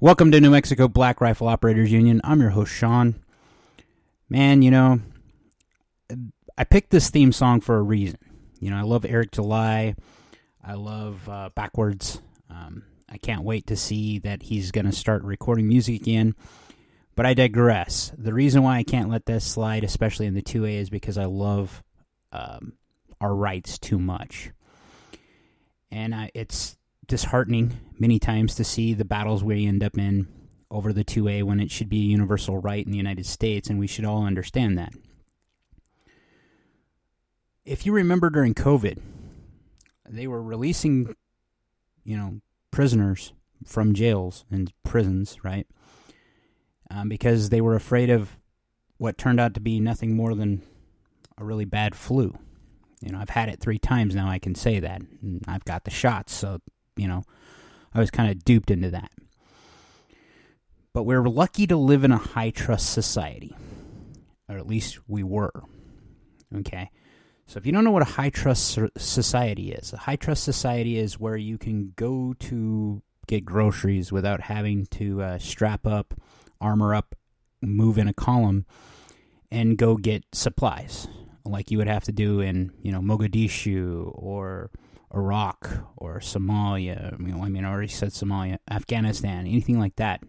Welcome to New Mexico Black Rifle Operators Union. I'm your host, Sean. Man, I picked this theme song for a reason. I love Eric July. I love Backwards. I can't wait to see that he's going to start recording music again. But I digress. The reason why I can't let this slide, especially in the 2A, is because I love our rights too much. And it's disheartening many times to see the battles we end up in over the 2A when it should be a universal right in the United States, and we should all understand that. If you remember during COVID, they were releasing, prisoners from jails and prisons, right? Because they were afraid of what turned out to be nothing more than a really bad flu. I've had it 3 times now, I can say that. And I've got the shots, so I was kind of duped into that. But we're lucky to live in a high-trust society. Or at least we were. Okay? So if you don't know what a high-trust society is, a high-trust society is where you can go to get groceries without having to strap up, armor up, move in a column, and go get supplies, like you would have to do in, Mogadishu or Iraq or Somalia. I already said Somalia, Afghanistan, anything like that.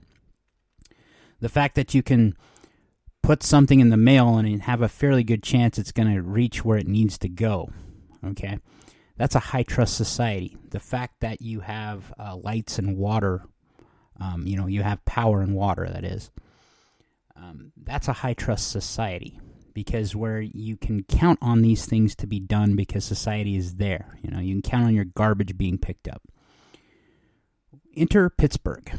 The fact that you can put something in the mail and have a fairly good chance it's going to reach where it needs to go, okay? That's a high-trust society. The fact that you have lights and water, you have power and water, that is, that's a high-trust society. Because where you can count on these things to be done because society is there. You can count on your garbage being picked up. Enter Pittsburgh.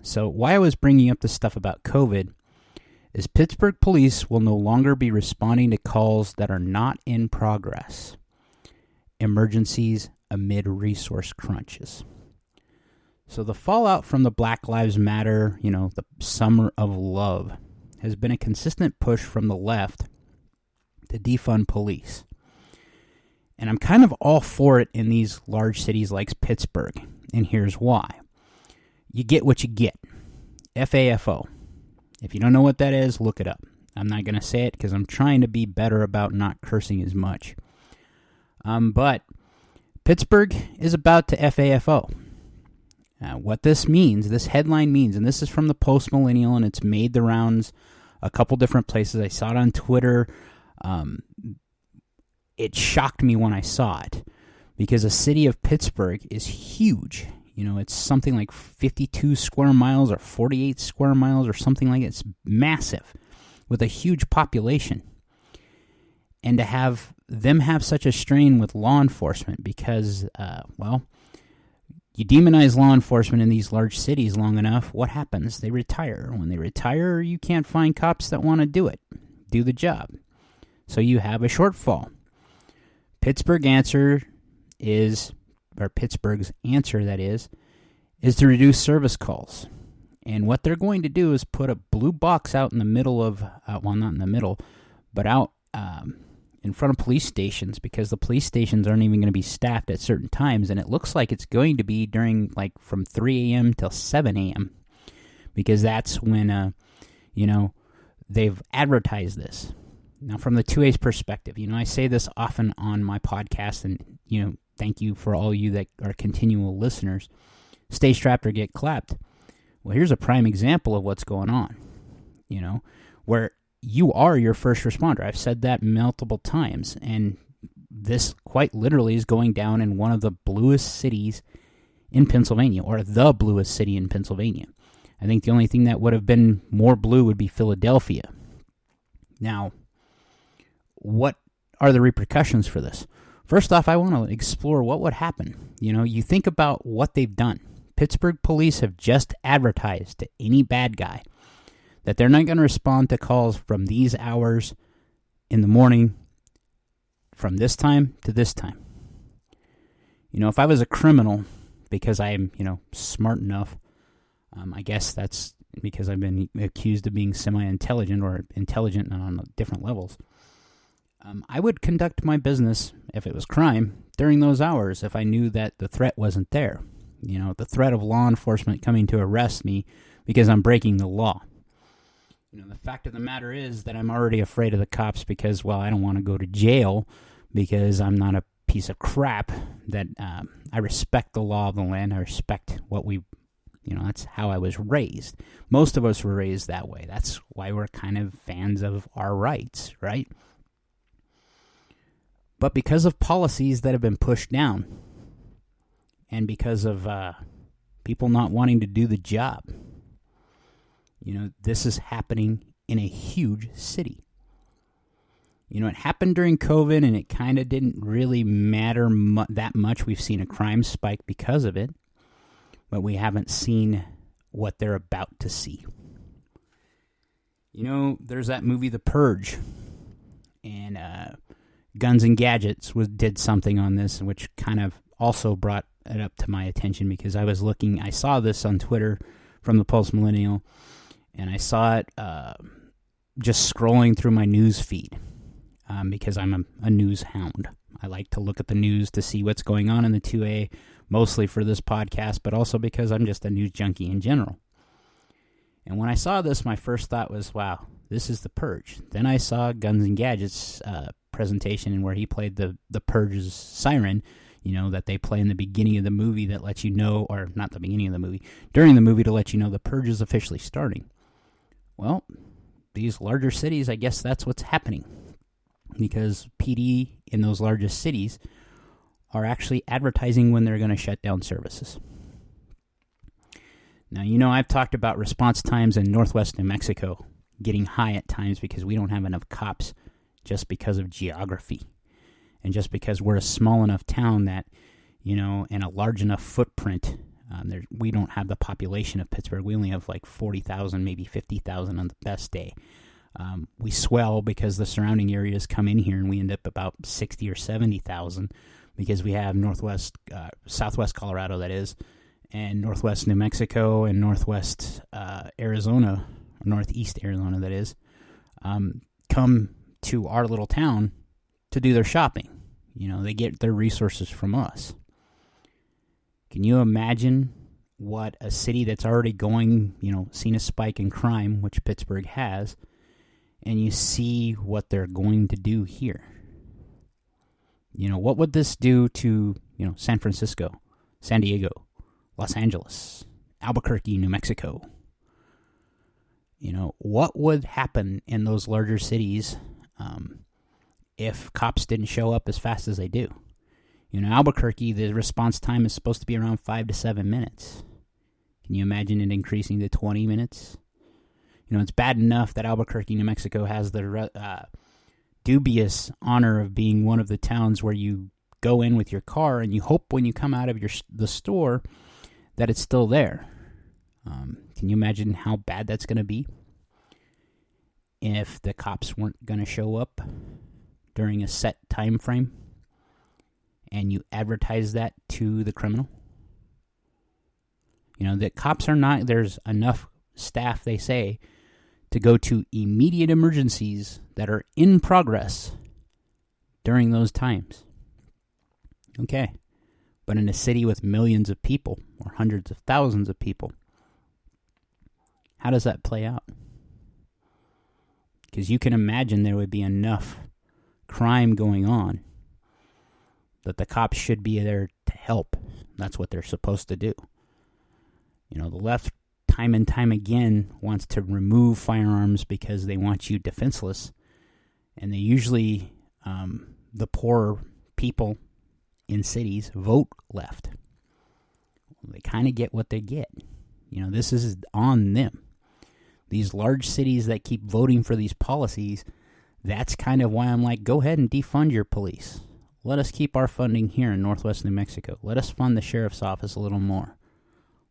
So why I was bringing up this stuff about COVID is Pittsburgh police will no longer be responding to calls that are not in progress. Emergencies amid resource crunches. So the fallout from the Black Lives Matter, the summer of love, has been a consistent push from the left to defund police. And I'm kind of all for it in these large cities like Pittsburgh, and here's why. You get what you get. FAFO. If you don't know what that is, look it up. I'm not going to say it because I'm trying to be better about not cursing as much. But Pittsburgh is about to FAFO. What this means, this headline means, and this is from the Post Millennial, and it's made the rounds a couple different places. I saw it on Twitter. It shocked me when I saw it because the city of Pittsburgh is huge. It's something like 52 square miles or 48 square miles or something like it. It's massive with a huge population. And to have them have such a strain with law enforcement because, you demonize law enforcement in these large cities long enough, what happens? They retire. When they retire, you can't find cops that want to do the job. So you have a shortfall. Pittsburgh's answer, that is to reduce service calls. And what they're going to do is put a blue box out in the middle of, not in the middle, but out in front of police stations, because the police stations aren't even going to be staffed at certain times, and it looks like it's going to be during, from 3 a.m. till 7 a.m., because that's when, they've advertised this. Now, from the 2A's perspective, I say this often on my podcast, and, thank you for all you that are continual listeners. Stay strapped or get clapped. Well, here's a prime example of what's going on, where you are your first responder. I've said that multiple times, and this quite literally is going down in one of the bluest cities in Pennsylvania, or the bluest city in Pennsylvania. I think the only thing that would have been more blue would be Philadelphia. Now, what are the repercussions for this? First off, I want to explore what would happen. You think about what they've done. Pittsburgh police have just advertised to any bad guy that they're not going to respond to calls from these hours in the morning from this time to this time. If I was a criminal, because I'm, smart enough, I guess that's because I've been accused of being semi-intelligent or intelligent on different levels. I would conduct my business, if it was crime, during those hours if I knew that the threat wasn't there. the threat of law enforcement coming to arrest me because I'm breaking the law. The fact of the matter is that I'm already afraid of the cops because, well, I don't want to go to jail because I'm not a piece of crap, that I respect the law of the land. I respect what that's how I was raised. Most of us were raised that way. That's why we're kind of fans of our rights, right? But because of policies that have been pushed down and because of people not wanting to do the job, this is happening in a huge city. It happened during COVID, and it kind of didn't really matter that much. We've seen a crime spike because of it, but we haven't seen what they're about to see. There's that movie, The Purge, and Guns and Gadgets did something on this, which kind of also brought it up to my attention because I saw this on Twitter from the Pulse Millennial, and I saw it just scrolling through my news feed because I'm a news hound. I like to look at the news to see what's going on in the 2A, mostly for this podcast, but also because I'm just a news junkie in general. And when I saw this, my first thought was, wow, this is The Purge. Then I saw Guns and Gadgets presentation where he played the Purge's siren, that they play in the beginning of the movie that lets you know, or not the beginning of the movie, during the movie to let you know the Purge is officially starting. Well, these larger cities, I guess that's what's happening. Because PD in those largest cities are actually advertising when they're going to shut down services. Now, I've talked about response times in northwest New Mexico getting high at times because we don't have enough cops just because of geography. And just because we're a small enough town that, and a large enough footprint, we don't have the population of Pittsburgh. We only have like 40,000, maybe 50,000 on the best day. We swell because the surrounding areas come in here, and we end up about 60 or 70,000 because we have southwest Colorado, that is, and northwest New Mexico and northwest Arizona, or northeast Arizona, that is, come to our little town to do their shopping. They get their resources from us. Can you imagine what a city that's already seen a spike in crime, which Pittsburgh has, and you see what they're going to do here? What would this do to, San Francisco, San Diego, Los Angeles, Albuquerque, New Mexico? What would happen in those larger cities if cops didn't show up as fast as they do? Albuquerque, the response time is supposed to be around 5 to 7 minutes. Can you imagine it increasing to 20 minutes? It's bad enough that Albuquerque, New Mexico has the dubious honor of being one of the towns where you go in with your car and you hope when you come out of the store that it's still there. Can you imagine how bad that's going to be if the cops weren't going to show up during a set time frame and you advertise that to the criminal? The cops are not, there's enough staff, they say, to go to immediate emergencies that are in progress during those times. Okay, but in a city with millions of people or hundreds of thousands of people, how does that play out? Because you can imagine there would be enough crime going on that the cops should be there to help. That's what they're supposed to do. The left, time and time again, wants to remove firearms because they want you defenseless. And they usually, the poor people in cities, vote left. They kind of get what they get. This is on them. These large cities that keep voting for these policies, that's kind of why I'm like, go ahead and defund your police. Let us keep our funding here in northwest New Mexico. Let us fund the sheriff's office a little more.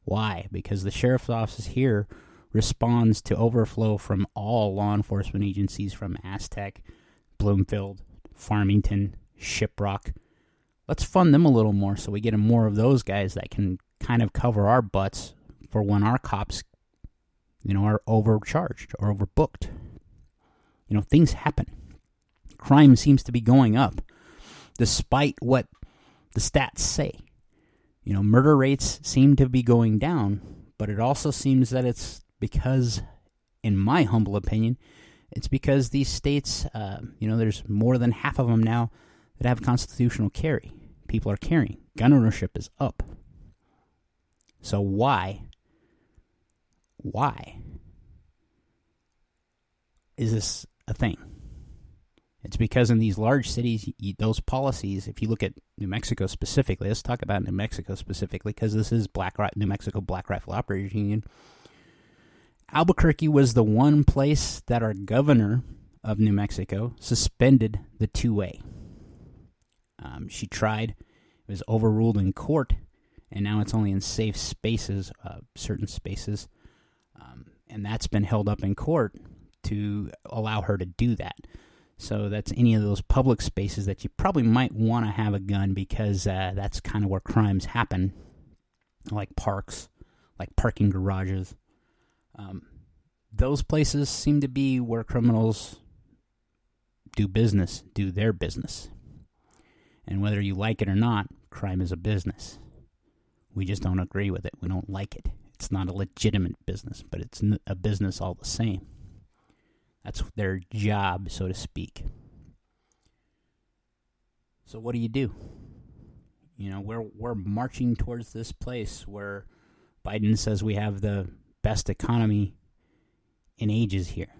Why? Because the sheriff's office here responds to overflow from all law enforcement agencies from Aztec, Bloomfield, Farmington, Shiprock. Let's fund them a little more so we get more of those guys that can kind of cover our butts for when our cops, are overcharged or overbooked. Things happen. Crime seems to be going up despite what the stats say. Murder rates seem to be going down, but it also seems that it's because, in my humble opinion, it's because these states, there's more than half of them now that have constitutional carry. People are carrying. Gun ownership is up. So why is this a thing? It's because in these large cities, those policies, if you look at New Mexico specifically, let's talk about New Mexico specifically, because this is New Mexico Black Rifle Operators Union. Albuquerque was the one place that our governor of New Mexico suspended the 2A. She tried, it was overruled in court, and now it's only in safe spaces, certain spaces, and that's been held up in court to allow her to do that. So that's any of those public spaces that you probably might want to have a gun, because that's kind of where crimes happen, like parks, like parking garages. Those places seem to be where criminals do their business. And whether you like it or not, crime is a business. We just don't agree with it. We don't like it. It's not a legitimate business, but it's a business all the same. That's their job, so to speak. So what do? We're marching towards this place where Biden says we have the best economy in ages here.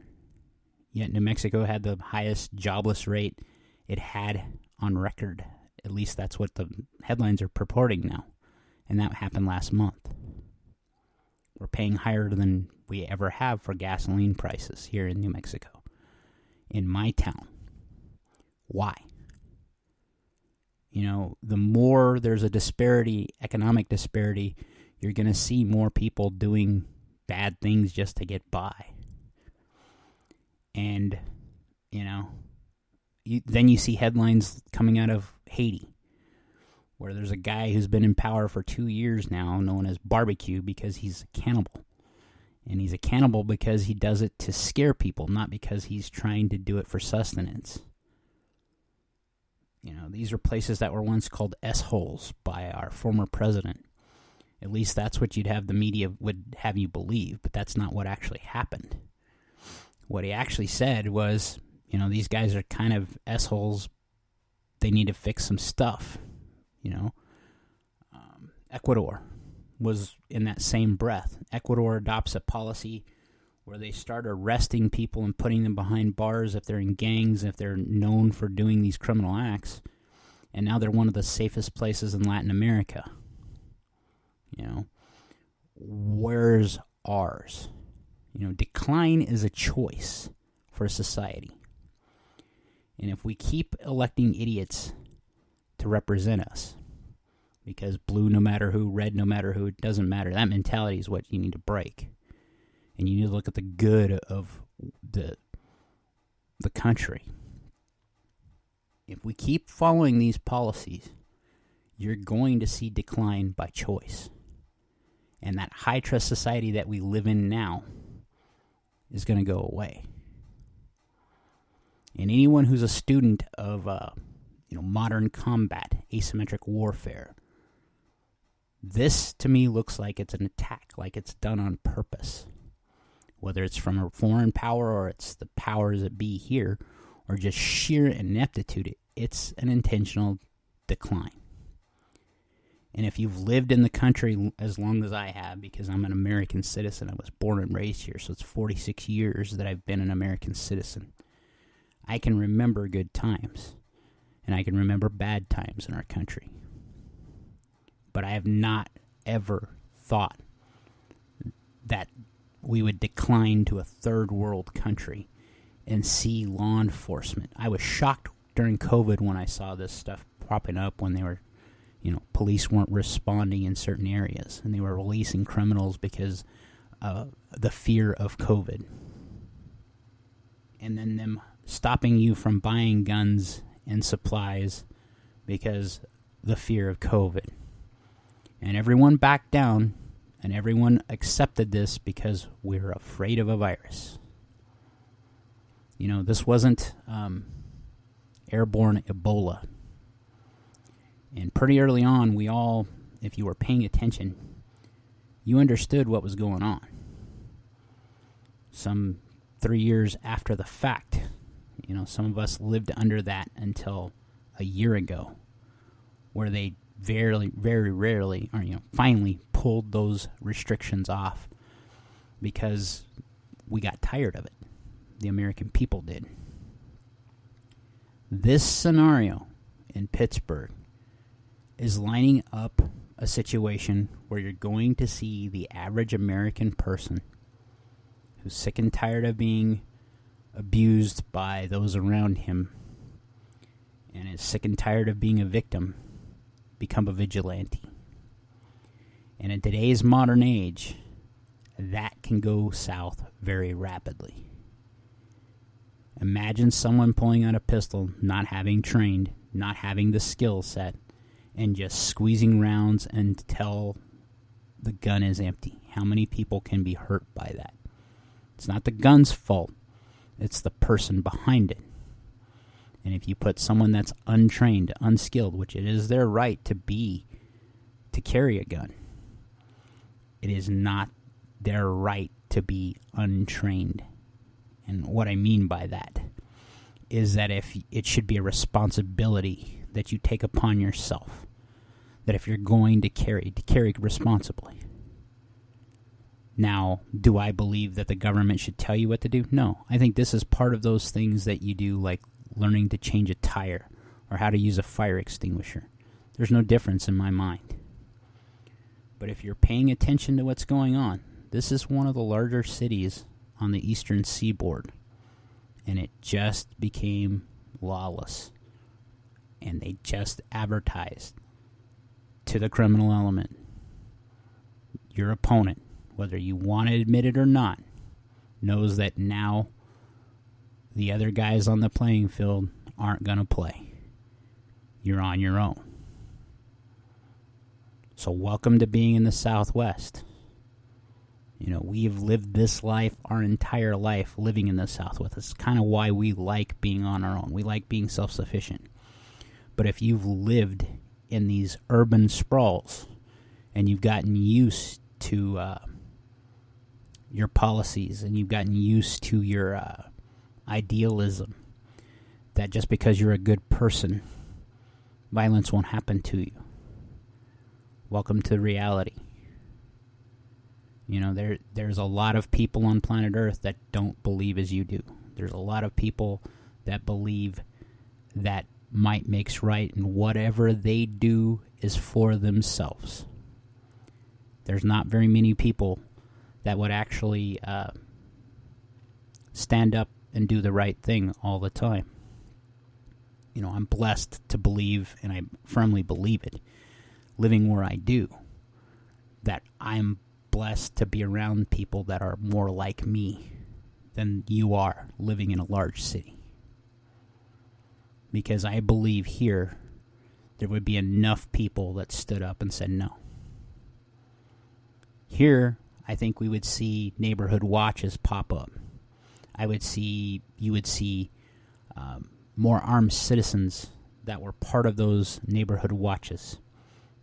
Yet New Mexico had the highest jobless rate it had on record. At least that's what the headlines are purporting now. And that happened last month. We're paying higher than we ever have for gasoline prices here in New Mexico. In my town. Why? The more there's a disparity, economic disparity, you're going to see more people doing bad things just to get by. And, then you see headlines coming out of Haiti, where there's a guy who's been in power for 2 years now, known as Barbecue, because he's a cannibal. And he's a cannibal because he does it to scare people, not because he's trying to do it for sustenance. These are places that were once called S-holes by our former president. At least that's what the media would have you believe, but that's not what actually happened. What he actually said was, these guys are kind of S-holes. They need to fix some stuff. Ecuador was in that same breath. Ecuador adopts a policy where they start arresting people and putting them behind bars if they're in gangs, if they're known for doing these criminal acts. And now they're one of the safest places in Latin America. Where's ours? Decline is a choice for society. And if we keep electing idiots to represent us, because blue no matter who, red no matter who, it doesn't matter, that mentality is what you need to break. And you need to look at the good of the country. If we keep following these policies, you're going to see decline by choice. And that high-trust society that we live in now is going to go away. And anyone who's a student of modern combat, asymmetric warfare, this to me looks like it's an attack, like it's done on purpose. Whether it's from a foreign power or it's the powers that be here, or just sheer ineptitude, it's an intentional decline. And if you've lived in the country as long as I have, because I'm an American citizen, I was born and raised here, so it's 46 years that I've been an American citizen, I can remember good times, and I can remember bad times in our country. But I have not ever thought that we would decline to a third world country and see law enforcement. I was shocked during COVID when I saw this stuff popping up when they were, police weren't responding in certain areas and they were releasing criminals because the fear of COVID. And then them stopping you from buying guns and supplies because the fear of COVID. And everyone backed down and everyone accepted this because we're afraid of a virus. This wasn't airborne Ebola. And pretty early on, we all if you were paying attention, you understood what was going on. Some 3 years after the fact, some of us lived under that until a year ago, where they very rarely, or finally pulled those restrictions off because we got tired of it. The American people did. This scenario in Pittsburgh is lining up a situation where you're going to see the average American person who's sick and tired of being abused by those around him and is sick and tired of being a victim become a vigilante. And in today's modern age, that can go south very rapidly. Imagine someone pulling out a pistol, not having trained, not having the skill set, and just squeezing rounds until the gun is empty. How many people can be hurt by that? It's not the gun's fault. It's the person behind it. And if you put someone that's untrained, unskilled, which it is their right to carry a gun, it is not their right to be untrained. And what I mean by that is that if it should be a responsibility that you take upon yourself, that if you're going to carry responsibly. Now, do I believe that the government should tell you what to do? No. I think this is part of those things that you do, like learning to change a tire or how to use a fire extinguisher. There's no difference in my mind. But if you're paying attention to what's going on, this is one of the larger cities on the eastern seaboard, and it just became lawless. And they just advertised to the criminal element, your opponent, whether you want to admit it or not, knows that now the other guys on the playing field aren't going to play. You're on your own. So welcome to being in the Southwest. We've lived this life our entire life living in the Southwest. It's kind of why we like being on our own. We like being self-sufficient. But if you've lived in these urban sprawls and you've gotten used to your policies and you've gotten used to your idealism, that just because you're a good person, violence won't happen to you. Welcome to reality. There's a lot of people on planet Earth that don't believe as you do. There's a lot of people that believe that might makes right, and whatever they do is for themselves. There's not very many people that would actually stand up and do the right thing all the time. I'm blessed to believe, and I firmly believe it, living where I do, that I'm blessed to be around people that are more like me than you are living in a large city. Because I believe here there would be enough people that stood up and said no. Here, I think we would see neighborhood watches pop up. You would see more armed citizens that were part of those neighborhood watches,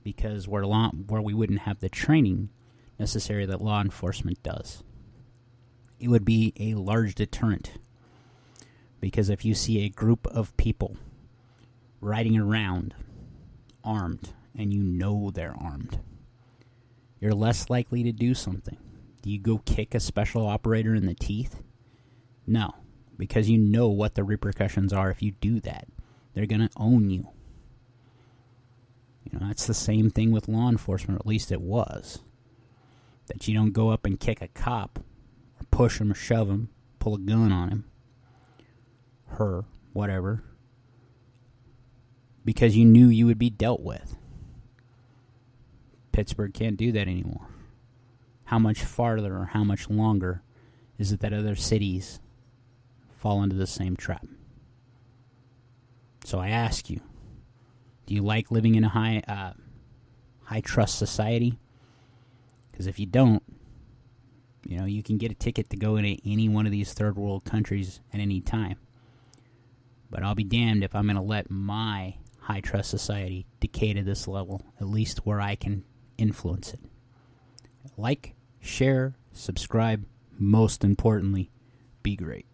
because where we wouldn't have the training necessary that law enforcement does. It would be a large deterrent, because if you see a group of people riding around armed and you know they're armed, you're less likely to do something. Do you go kick a special operator in the teeth? No, because you know what the repercussions are if you do that. They're going to own you. That's the same thing with law enforcement, or at least it was. That you don't go up and kick a cop, or push him or shove him, pull a gun on him, her, whatever, because you knew you would be dealt with. Pittsburgh can't do that anymore. How much farther or how much longer is it that other cities fall into the same trap? So I ask you, do you like living in a high trust society? Because if you don't, you can get a ticket to go into any one of these third world countries at any time. But I'll be damned if I'm going to let my high trust society decay to this level, at least where I can influence it. Like, share, subscribe. Most importantly, be great.